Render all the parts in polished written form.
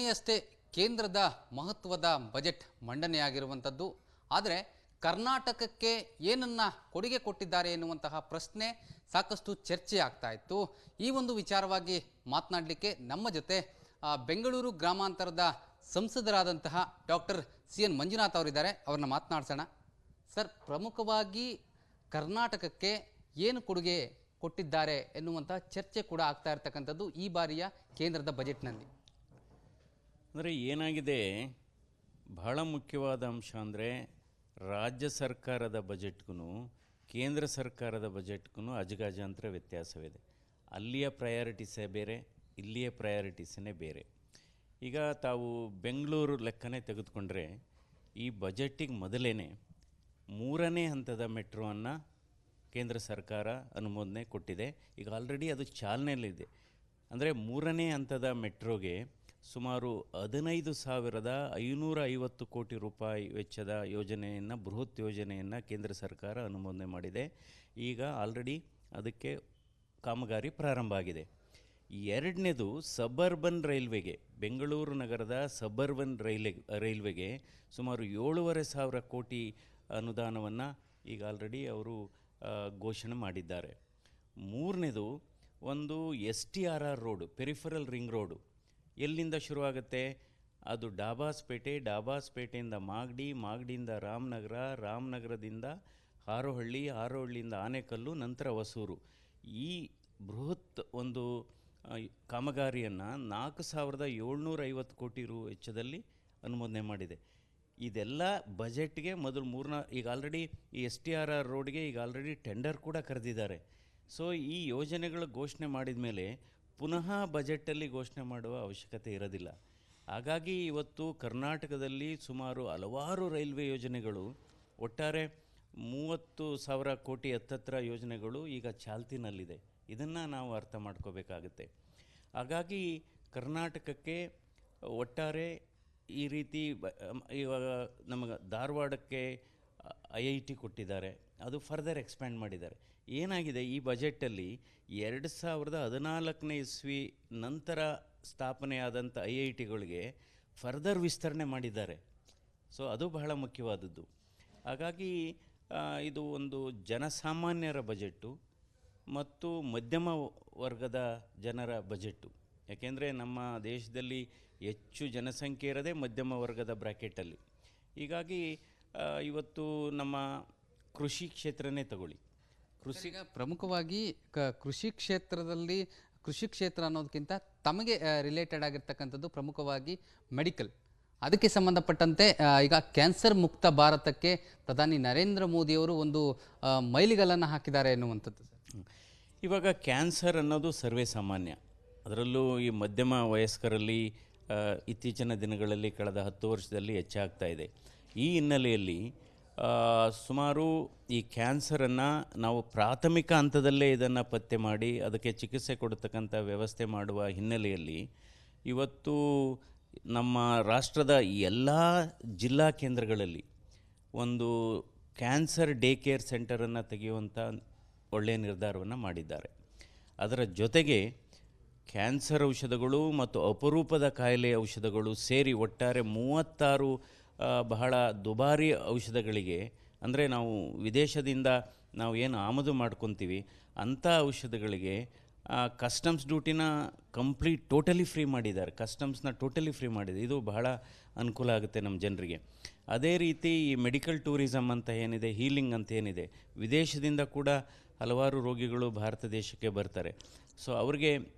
ನಿನ್ನೆಯಷ್ಟೇ ಕೇಂದ್ರದ ಮಹತ್ವದ ಬಜೆಟ್ ಮಂಡನೆಯಾಗಿರುವಂಥದ್ದು. ಆದರೆ ಕರ್ನಾಟಕಕ್ಕೆ ಏನನ್ನ ಕೊಡುಗೆ ಕೊಟ್ಟಿದ್ದಾರೆ ಎನ್ನುವಂತಹ ಪ್ರಶ್ನೆ ಸಾಕಷ್ಟು ಚರ್ಚೆ ಆಗ್ತಾ ಇತ್ತು. ಈ ಒಂದು ವಿಚಾರವಾಗಿ ಮಾತನಾಡಲಿಕ್ಕೆ ನಮ್ಮ ಜೊತೆ ಬೆಂಗಳೂರು ಗ್ರಾಮಾಂತರದ ಸಂಸದರಾದಂತಹ ಡಾಕ್ಟರ್ CN ಮಂಜುನಾಥ್ ಅವರಿದ್ದಾರೆ. ಅವ್ರನ್ನ ಮಾತನಾಡ್ಸೋಣ. ಸರ್, ಪ್ರಮುಖವಾಗಿ ಕರ್ನಾಟಕಕ್ಕೆ ಏನು ಕೊಡುಗೆ ಕೊಟ್ಟಿದ್ದಾರೆ ಎನ್ನುವಂಥ ಚರ್ಚೆ ಕೂಡ ಆಗ್ತಾ ಇರ್ತಕ್ಕಂಥದ್ದು ಈ ಬಾರಿಯ ಕೇಂದ್ರದ ಬಜೆಟ್ನಲ್ಲಿ. ಅಂದರೆ ಏನಾಗಿದೆ, ಬಹಳ ಮುಖ್ಯವಾದ ಅಂಶ ಅಂದರೆ ರಾಜ್ಯ ಸರ್ಕಾರದ ಬಜೆಟ್ಗೂ ಕೇಂದ್ರ ಸರ್ಕಾರದ ಬಜೆಟ್ಗೂ ಅಜಗಜಾಂತರ ವ್ಯತ್ಯಾಸವಿದೆ. ಅಲ್ಲಿಯ ಪ್ರಯಾರಿಟೀಸೇ ಬೇರೆ, ಇಲ್ಲಿಯ ಪ್ರಯಾರಿಟೀಸೇ ಬೇರೆ. ಈಗ ತಾವು ಬೆಂಗಳೂರು ಲೆಕ್ಕನೇ ತೆಗೆದುಕೊಂಡ್ರೆ ಈ ಬಜೆಟ್ಟಿಗೆ ಮೊದಲೇ 3ನೇ ಹಂತದ ಮೆಟ್ರೋವನ್ನು ಕೇಂದ್ರ ಸರ್ಕಾರ ಅನುಮೋದನೆ ಕೊಟ್ಟಿದೆ. ಈಗ ಆಲ್ರೆಡಿ ಅದು ಚಾಲನೆಯಲ್ಲಿದೆ. ಅಂದರೆ 3ನೇ ಹಂತದ ಮೆಟ್ರೋಗೆ ಸುಮಾರು 15,550 ಕೋಟಿ ರೂಪಾಯಿ ವೆಚ್ಚದ ಯೋಜನೆಯನ್ನು, ಬೃಹತ್ ಯೋಜನೆಯನ್ನು ಕೇಂದ್ರ ಸರ್ಕಾರ ಅನುಮೋದನೆ ಮಾಡಿದೆ. ಈಗ ಆಲ್ರೆಡಿ ಅದಕ್ಕೆ ಕಾಮಗಾರಿ ಪ್ರಾರಂಭ ಆಗಿದೆ. ಎರಡನೇದು ಸಬರ್ಬನ್ ರೈಲ್ವೆಗೆ, ಬೆಂಗಳೂರು ನಗರದ ಸಬರ್ಬನ್ ರೈಲ್ವೆಗೆ ಸುಮಾರು 7,500 ಕೋಟಿ ಅನುದಾನವನ್ನು ಈಗ ಆಲ್ರೆಡಿ ಅವರು ಘೋಷಣೆ ಮಾಡಿದ್ದಾರೆ. ಮೂರನೇದು ಒಂದು STRR road, peripheral ring road. ಎಲ್ಲಿಂದ ಶುರುವಾಗುತ್ತೆ? ಅದು ಡಾಬಾಸ್ಪೇಟೆಯಿಂದ ಮಾಗಡಿ, ಮಾಗಡಿಯಿಂದ ರಾಮನಗರ, ರಾಮನಗರದಿಂದ ಹಾರೋಹಳ್ಳಿ, ಹಾರೋಹಳ್ಳಿಯಿಂದ ಆನೇಕಲ್ಲು, ನಂತರ ಹೊಸೂರು. ಈ ಬೃಹತ್ ಒಂದು ಕಾಮಗಾರಿಯನ್ನು 4,750 ಕೋಟಿ ರು ವೆಚ್ಚದಲ್ಲಿ ಅನುಮೋದನೆ ಮಾಡಿದೆ. ಇದೆಲ್ಲ ಬಜೆಟ್ಗೆ ಮೊದಲು ಈಗ ಆಲ್ರೆಡಿ ಈ STRR ರೋಡ್ಗೆ ಈಗ ಆಲ್ರೆಡಿ ಟೆಂಡರ್ ಕೂಡ ಕರೆದಿದ್ದಾರೆ. ಸೊ ಈ ಯೋಜನೆಗಳು ಘೋಷಣೆ ಮಾಡಿದ ಮೇಲೆ ಪುನಃ ಬಜೆಟಲ್ಲಿ ಘೋಷಣೆ ಮಾಡುವ ಅವಶ್ಯಕತೆ ಇರೋದಿಲ್ಲ. ಹಾಗಾಗಿ ಇವತ್ತು ಕರ್ನಾಟಕದಲ್ಲಿ ಸುಮಾರು ಹಲವಾರು ರೈಲ್ವೆ ಯೋಜನೆಗಳು, ಒಟ್ಟಾರೆ 30,000 ಕೋಟಿ ಹತ್ತತ್ರ ಯೋಜನೆಗಳು ಈಗ ಚಾಲ್ತಿನಲ್ಲಿದೆ. ಇದನ್ನು ನಾವು ಅರ್ಥ ಮಾಡ್ಕೋಬೇಕಾಗುತ್ತೆ. ಹಾಗಾಗಿ ಕರ್ನಾಟಕಕ್ಕೆ ಒಟ್ಟಾರೆ ಈ ರೀತಿ ಇವಾಗ ನಮಗೆ ಧಾರವಾಡಕ್ಕೆ IIT ಕೊಟ್ಟಿದ್ದಾರೆ, ಅದು ಫರ್ದರ್ ಎಕ್ಸ್ಪ್ಯಾಂಡ್ ಮಾಡಿದ್ದಾರೆ. ಏನಾಗಿದೆ, ಈ ಬಜೆಟಲ್ಲಿ 2014ನೇ ಇಸ್ವಿ ನಂತರ ಸ್ಥಾಪನೆಯಾದಂಥ IITಗಳಿಗೆ ಫರ್ದರ್ ವಿಸ್ತರಣೆ ಮಾಡಿದ್ದಾರೆ. ಸೊ ಅದು ಬಹಳ ಮುಖ್ಯವಾದದ್ದು. ಹಾಗಾಗಿ ಇದು ಒಂದು ಜನಸಾಮಾನ್ಯರ ಬಜೆಟ್ಟು ಮತ್ತು ಮಧ್ಯಮ ವರ್ಗದ ಜನರ ಬಜೆಟ್ಟು. ಯಾಕೆಂದರೆ ನಮ್ಮ ದೇಶದಲ್ಲಿ ಹೆಚ್ಚು ಜನಸಂಖ್ಯೆ ಇರೋದೇ ಮಧ್ಯಮ ವರ್ಗದ ಬ್ರ್ಯಾಕೆಟಲ್ಲಿ. ಹೀಗಾಗಿ ಇವತ್ತು ನಮ್ಮ ಕೃಷಿ ಕ್ಷೇತ್ರನೇ ತಗೊಳ್ಳಿ. ಪ್ರಮುಖವಾಗಿ ಕೃಷಿ ಕ್ಷೇತ್ರ ಅನ್ನೋದಕ್ಕಿಂತ ತಮಗೆ ರಿಲೇಟೆಡ್ ಆಗಿರ್ತಕ್ಕಂಥದ್ದು ಪ್ರಮುಖವಾಗಿ ಮೆಡಿಕಲ್. ಅದಕ್ಕೆ ಸಂಬಂಧಪಟ್ಟಂತೆ ಈಗ ಕ್ಯಾನ್ಸರ್ ಮುಕ್ತ ಭಾರತಕ್ಕೆ ಪ್ರಧಾನಿ ನರೇಂದ್ರ ಮೋದಿಯವರು ಒಂದು ಮೈಲಿಗಲ್ಲನ್ನು ಹಾಕಿದ್ದಾರೆ ಎನ್ನುವಂಥದ್ದು. ಇವಾಗ ಕ್ಯಾನ್ಸರ್ ಅನ್ನೋದು ಸರ್ವೇ ಸಾಮಾನ್ಯ, ಅದರಲ್ಲೂ ಈ ಮಧ್ಯಮ ವಯಸ್ಕರಲ್ಲಿ ಇತ್ತೀಚಿನ ದಿನಗಳಲ್ಲಿ ಕಳೆದ 10 ವರ್ಷದಲ್ಲಿ ಹೆಚ್ಚಾಗ್ತಾ ಇದೆ. ಈ ಹಿನ್ನೆಲೆಯಲ್ಲಿ ಸುಮಾರು ಈ ಕ್ಯಾನ್ಸರನ್ನು ನಾವು ಪ್ರಾಥಮಿಕ ಹಂತದಲ್ಲೇ ಇದನ್ನು ಪತ್ತೆ ಮಾಡಿ ಅದಕ್ಕೆ ಚಿಕಿತ್ಸೆ ಕೊಡತಕ್ಕಂಥ ವ್ಯವಸ್ಥೆ ಮಾಡುವ ಹಿನ್ನೆಲೆಯಲ್ಲಿ ಇವತ್ತು ನಮ್ಮ ರಾಷ್ಟ್ರದ ಎಲ್ಲ ಜಿಲ್ಲಾ ಕೇಂದ್ರಗಳಲ್ಲಿ ಒಂದು ಕ್ಯಾನ್ಸರ್ ಡೇ ಕೇರ್ ಸೆಂಟರನ್ನು ತೆಗೆಯುವಂಥ ಒಳ್ಳೆಯ ನಿರ್ಧಾರವನ್ನು ಮಾಡಿದ್ದಾರೆ. ಅದರ ಜೊತೆಗೆ ಕ್ಯಾನ್ಸರ್ ಔಷಧಗಳು ಮತ್ತು ಅಪರೂಪದ ಕಾಯಿಲೆ ಔಷಧಗಳು ಸೇರಿ ಒಟ್ಟಾರೆ 36 ಬಹಳ ದುಬಾರಿ ಔಷಧಗಳಿಗೆ, ಅಂದರೆ ನಾವು ವಿದೇಶದಿಂದ ನಾವು ಏನು ಆಮದು ಮಾಡ್ಕೊತೀವಿ ಅಂಥ ಔಷಧಗಳಿಗೆ ಕಸ್ಟಮ್ಸ್ ಡ್ಯೂಟಿನ ಟೋಟಲಿ ಫ್ರೀ ಮಾಡಿದ್ದಾರೆ. ಕಸ್ಟಮ್ಸ್ನ ಟೋಟಲಿ ಫ್ರೀ ಮಾಡಿದೆ. ಇದು ಬಹಳ ಅನುಕೂಲ ಆಗುತ್ತೆ ನಮ್ಮ ಜನರಿಗೆ. ಅದೇ ರೀತಿ ಈ ಮೆಡಿಕಲ್ ಟೂರಿಸಮ್ ಅಂತ ಏನಿದೆ, ಹೀಲಿಂಗ್ ಅಂತ ಏನಿದೆ, ವಿದೇಶದಿಂದ ಕೂಡ ಹಲವಾರು ರೋಗಿಗಳು ಭಾರತ ದೇಶಕ್ಕೆ ಬರ್ತಾರೆ. ಸೊ ಅವ್ರಿಗೆ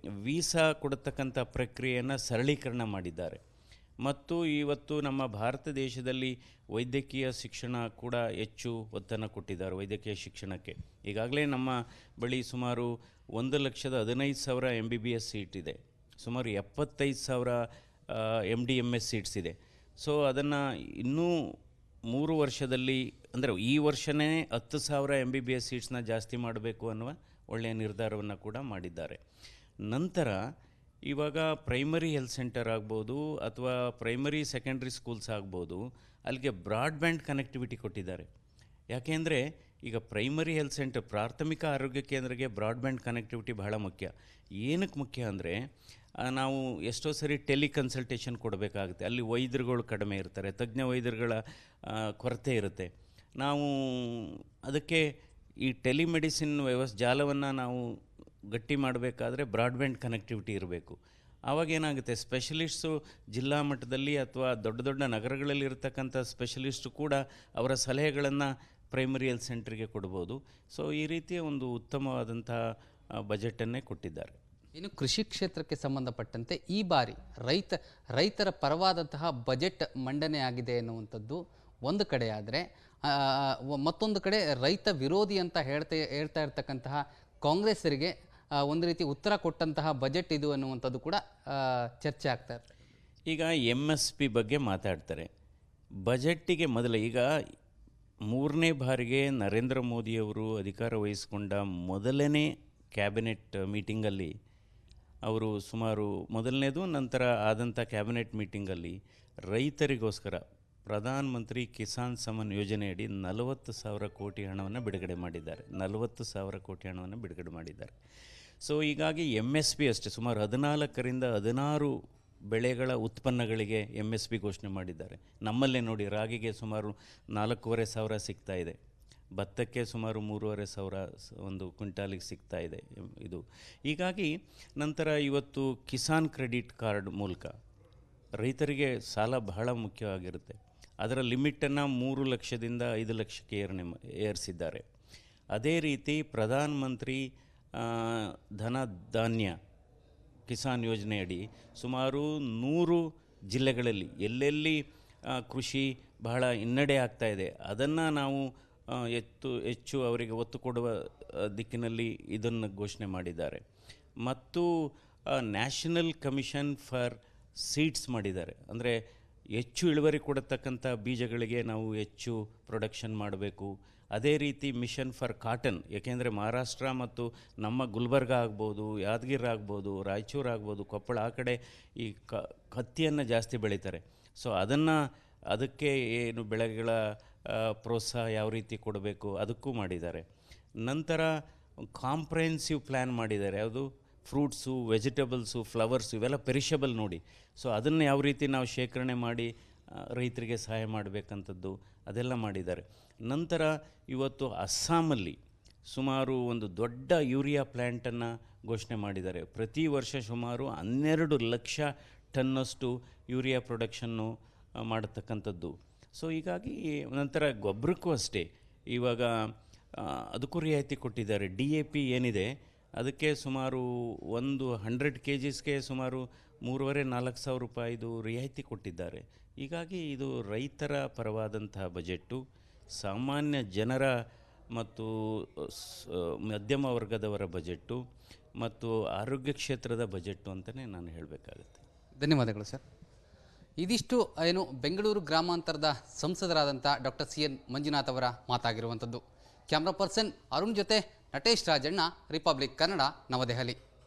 ವೀಸಾ ಕೊಡತಕ್ಕಂಥ ಪ್ರಕ್ರಿಯೆಯನ್ನು ಸರಳೀಕರಣ ಮಾಡಿದ್ದಾರೆ. ಮತ್ತು ಇವತ್ತು ನಮ್ಮ ಭಾರತ ದೇಶದಲ್ಲಿ ವೈದ್ಯಕೀಯ ಶಿಕ್ಷಣ ಕೂಡ ಹೆಚ್ಚು ಒತ್ತನ್ನು ಕೊಟ್ಟಿದ್ದಾರೆ. ವೈದ್ಯಕೀಯ ಶಿಕ್ಷಣಕ್ಕೆ ಈಗಾಗಲೇ ನಮ್ಮ ಬಳಿ ಸುಮಾರು 1,15,000 MBBS ಸೀಟ್ ಇದೆ, ಸುಮಾರು 75,000 MD-MS ಸೀಟ್ಸ್ ಇದೆ. ಸೊ ಅದನ್ನು ಇನ್ನೂ 3 ವರ್ಷದಲ್ಲಿ, ಅಂದರೆ ಈ ವರ್ಷವೇ 10,000 MBBS ಸೀಟ್ಸ್ನ ಜಾಸ್ತಿ ಮಾಡಬೇಕು ಅನ್ನುವ ಒಳ್ಳೆಯ ನಿರ್ಧಾರವನ್ನು ಕೂಡ ಮಾಡಿದ್ದಾರೆ. ನಂತರ ಇವಾಗ ಪ್ರೈಮರಿ ಹೆಲ್ತ್ ಸೆಂಟರ್ ಆಗ್ಬೋದು ಅಥವಾ ಪ್ರೈಮರಿ ಸೆಕೆಂಡ್ರಿ ಸ್ಕೂಲ್ಸ್ ಆಗ್ಬೋದು, ಅಲ್ಲಿಗೆ ಬ್ರಾಡ್ಬ್ಯಾಂಡ್ ಕನೆಕ್ಟಿವಿಟಿ ಕೊಟ್ಟಿದ್ದಾರೆ. ಯಾಕೆಂದರೆ ಈಗ ಪ್ರೈಮರಿ ಹೆಲ್ತ್ ಸೆಂಟರ್, ಪ್ರಾಥಮಿಕ ಆರೋಗ್ಯ ಕೇಂದ್ರಕ್ಕೆ ಬ್ರಾಡ್ಬ್ಯಾಂಡ್ ಕನೆಕ್ಟಿವಿಟಿ ಬಹಳ ಮುಖ್ಯ. ಏನಕ್ಕೆ ಮುಖ್ಯ ಅಂದರೆ ನಾವು ಎಷ್ಟೋ ಸರಿ ಟೆಲಿಕನ್ಸಲ್ಟೇಷನ್ ಕೊಡಬೇಕಾಗುತ್ತೆ. ಅಲ್ಲಿ ವೈದ್ಯರುಗಳು ಕಡಿಮೆ ಇರ್ತಾರೆ, ತಜ್ಞ ವೈದ್ಯರುಗಳ ಕೊರತೆ ಇರುತ್ತೆ. ನಾವು ಅದಕ್ಕೆ ಈ ಟೆಲಿಮೆಡಿಸಿನ್ ಜಾಲವನ್ನು ನಾವು ಗಟ್ಟಿ ಮಾಡಬೇಕಾದ್ರೆ ಬ್ರಾಡ್ಬ್ಯಾಂಡ್ ಕನೆಕ್ಟಿವಿಟಿ ಇರಬೇಕು. ಆವಾಗೇನಾಗುತ್ತೆ, ಸ್ಪೆಷಲಿಸ್ಟು ಜಿಲ್ಲಾ ಮಟ್ಟದಲ್ಲಿ ಅಥವಾ ದೊಡ್ಡ ದೊಡ್ಡ ನಗರಗಳಲ್ಲಿ ಇರತಕ್ಕಂಥ ಸ್ಪೆಷಲಿಸ್ಟು ಕೂಡ ಅವರ ಸಲಹೆಗಳನ್ನು ಪ್ರೈಮರಿ ಹೆಲ್ತ್ ಸೆಂಟ್ರಿಗೆ ಕೊಡ್ಬೋದು. ಸೊ ಈ ರೀತಿಯ ಒಂದು ಉತ್ತಮವಾದಂಥ ಬಜೆಟನ್ನೇ ಕೊಟ್ಟಿದ್ದಾರೆ. ಇನ್ನು ಕೃಷಿ ಕ್ಷೇತ್ರಕ್ಕೆ ಸಂಬಂಧಪಟ್ಟಂತೆ ಈ ಬಾರಿ ರೈತರ ಪರವಾದಂತಹ ಬಜೆಟ್ ಮಂಡನೆ ಆಗಿದೆ ಎನ್ನುವಂಥದ್ದು ಒಂದು ಕಡೆ ಆದರೆ, ಮತ್ತೊಂದು ಕಡೆ ರೈತ ವಿರೋಧಿ ಅಂತ ಹೇಳ್ತಾ ಇರ್ತಕ್ಕಂತಹ ಕಾಂಗ್ರೆಸ್ಸರಿಗೆ ಒಂದು ರೀತಿ ಉತ್ತರ ಕೊಟ್ಟಂತಹ ಬಜೆಟ್ ಇದು ಅನ್ನುವಂಥದ್ದು ಕೂಡ ಚರ್ಚೆ ಆಗ್ತಾ ಇರ್ತದೆ. ಈಗ MSP ಬಗ್ಗೆ ಮಾತಾಡ್ತಾರೆ. ಬಜೆಟ್ಟಿಗೆ ಮೊದಲು ಈಗ 3ನೇ ಬಾರಿಗೆ ನರೇಂದ್ರ ಮೋದಿಯವರು ಅಧಿಕಾರ ವಹಿಸಿಕೊಂಡ ಮೊದಲನೇ ಕ್ಯಾಬಿನೆಟ್ ಮೀಟಿಂಗಲ್ಲಿ ಅವರು ಸುಮಾರು ಮೊದಲನೇದು ನಂತರ ಆದಂಥ ಕ್ಯಾಬಿನೆಟ್ ಮೀಟಿಂಗಲ್ಲಿ ರೈತರಿಗೋಸ್ಕರ ಪ್ರಧಾನ ಮಂತ್ರಿ ಕಿಸಾನ್ ಸಮ್ಮಾನ್ ಯೋಜನೆಯಡಿ 40,000 ಕೋಟಿ ಹಣವನ್ನು ಬಿಡುಗಡೆ ಮಾಡಿದ್ದಾರೆ. 40,000 ಕೋಟಿ ಹಣವನ್ನು ಬಿಡುಗಡೆ ಮಾಡಿದ್ದಾರೆ. ಸೊ ಹೀಗಾಗಿ MSP ಅಷ್ಟೇ ಸುಮಾರು 14ರಿಂದ 16 ಬೆಳೆಗಳ ಉತ್ಪನ್ನಗಳಿಗೆ MSP ಘೋಷಣೆ ಮಾಡಿದ್ದಾರೆ. ನಮ್ಮಲ್ಲೇ ನೋಡಿ, ರಾಗಿಗೆ ಸುಮಾರು 4,500 ಸಿಗ್ತಾ ಇದೆ, ಭತ್ತಕ್ಕೆ ಸುಮಾರು 3,500 ಒಂದು ಕ್ವಿಂಟಾಲಿಗೆ ಸಿಗ್ತಾ ಇದೆ ಇದು. ಹೀಗಾಗಿ ನಂತರ ಇವತ್ತು ಕಿಸಾನ್ ಕ್ರೆಡಿಟ್ ಕಾರ್ಡ್ ಮೂಲಕ ರೈತರಿಗೆ ಸಾಲ ಬಹಳ ಮುಖ್ಯವಾಗಿರುತ್ತೆ. ಅದರ ಲಿಮಿಟನ್ನು 3 ಲಕ್ಷದಿಂದ 5 ಲಕ್ಷಕ್ಕೆ ಏರಿಸಿದ್ದಾರೆ. ಅದೇ ರೀತಿ ಪ್ರಧಾನ ಮಂತ್ರಿ ಧನ ಧಾನ್ಯ ಕಿಸಾನ್ ಯೋಜನೆಯಡಿ ಸುಮಾರು 100 ಜಿಲ್ಲೆಗಳಲ್ಲಿ ಎಲ್ಲೆಲ್ಲಿ ಕೃಷಿ ಬಹಳ ಹಿನ್ನಡೆ ಆಗ್ತಾ ಇದೆ ಅದನ್ನು ನಾವು ಹೆಚ್ಚು ಅವರಿಗೆ ಒತ್ತು ಕೊಡುವ ದಿಕ್ಕಿನಲ್ಲಿ ಇದನ್ನು ಘೋಷಣೆ ಮಾಡಿದ್ದಾರೆ. ಮತ್ತು ನ್ಯಾಷನಲ್ ಕಮಿಷನ್ ಫಾರ್ ಸೀಡ್ಸ್ ಮಾಡಿದ್ದಾರೆ. ಅಂದರೆ ಹೆಚ್ಚು ಇಳುವರಿ ಕೊಡತಕ್ಕಂಥ ಬೀಜಗಳಿಗೆ ನಾವು ಹೆಚ್ಚು ಪ್ರೊಡಕ್ಷನ್ ಮಾಡಬೇಕು. ಅದೇ ರೀತಿ ಮಿಷನ್ ಫಾರ್ ಕಾಟನ್, ಏಕೆಂದರೆ ಮಹಾರಾಷ್ಟ್ರ ಮತ್ತು ನಮ್ಮ ಗುಲ್ಬರ್ಗ ಆಗ್ಬೋದು, ಯಾದಗಿರಿ ಆಗ್ಬೋದು, ರಾಯಚೂರು ಆಗ್ಬೋದು, ಕೊಪ್ಪಳ ಆ ಕಡೆ ಈ ಹತ್ತಿಯನ್ನು ಜಾಸ್ತಿ ಬೆಳೀತಾರೆ. ಸೊ ಅದಕ್ಕೆ ಏನು ಬೆಳೆಗಳ ಪ್ರೋತ್ಸಾಹ ಯಾವ ರೀತಿ ಕೊಡಬೇಕು ಅದಕ್ಕೂ ಮಾಡಿದ್ದಾರೆ. ನಂತರ ಕಾಂಪ್ರಹೆನ್ಸಿವ್ ಪ್ಲ್ಯಾನ್ ಮಾಡಿದ್ದಾರೆ. ಯಾವುದು ಫ್ರೂಟ್ಸು, ವೆಜಿಟೇಬಲ್ಸು, ಫ್ಲವರ್ಸು ಇವೆಲ್ಲ ಪೆರಿಷಬಲ್ ನೋಡಿ. ಸೊ ಅದನ್ನು ಯಾವ ರೀತಿ ನಾವು ಶೇಖರಣೆ ಮಾಡಿ ರೈತರಿಗೆ ಸಹಾಯ ಮಾಡಬೇಕಂಥದ್ದು ಅದೆಲ್ಲ ಮಾಡಿದ್ದಾರೆ. ನಂತರ ಇವತ್ತು ಅಸ್ಸಾಮಲ್ಲಿ ಸುಮಾರು ಒಂದು ದೊಡ್ಡ ಯೂರಿಯಾ ಪ್ಲ್ಯಾಂಟನ್ನು ಘೋಷಣೆ ಮಾಡಿದ್ದಾರೆ. ಪ್ರತಿ ವರ್ಷ ಸುಮಾರು 12 ಲಕ್ಷ ಟನ್ನಷ್ಟು ಯೂರಿಯಾ ಪ್ರೊಡಕ್ಷನ್ನು ಮಾಡತಕ್ಕಂಥದ್ದು. ಸೊ ಹೀಗಾಗಿ ನಂತರ ಗೊಬ್ಬರಕ್ಕೂ ಅಷ್ಟೇ ಇವಾಗ ಅದಕ್ಕೂ ರಿಯಾಯಿತಿ ಕೊಟ್ಟಿದ್ದಾರೆ. DAP ಏನಿದೆ ಅದಕ್ಕೆ ಸುಮಾರು 100 kgsಗೆ ಸುಮಾರು 3,500-4,000 ರೂಪಾಯಿದು ರಿಯಾಯಿತಿ ಕೊಟ್ಟಿದ್ದಾರೆ. ಹೀಗಾಗಿ ಇದು ರೈತರ ಪರವಾದಂತಹ ಬಜೆಟ್ಟು, ಸಾಮಾನ್ಯ ಜನರ ಮತ್ತು ಮಧ್ಯಮ ವರ್ಗದವರ ಬಜೆಟ್ಟು ಮತ್ತು ಆರೋಗ್ಯ ಕ್ಷೇತ್ರದ ಬಜೆಟ್ಟು ಅಂತಲೇ ನಾನು ಹೇಳಬೇಕಾಗುತ್ತೆ. ಧನ್ಯವಾದಗಳು ಸರ್. ಇದಿಷ್ಟು ಏನು ಬೆಂಗಳೂರು ಗ್ರಾಮಾಂತರದ ಸಂಸದರಾದಂಥ ಡಾಕ್ಟರ್ CN ಮಂಜುನಾಥ್ ಅವರ ಮಾತಾಗಿರುವಂಥದ್ದು. ಕ್ಯಾಮ್ರಾ ಪರ್ಸನ್ ಅರುಣ್ ಜೊತೆ ನಟೇಶ್ ರಾಜಣ್ಣ, ರಿಪಬ್ಲಿಕ್ ಕನ್ನಡ, ನವದೆಹಲಿ.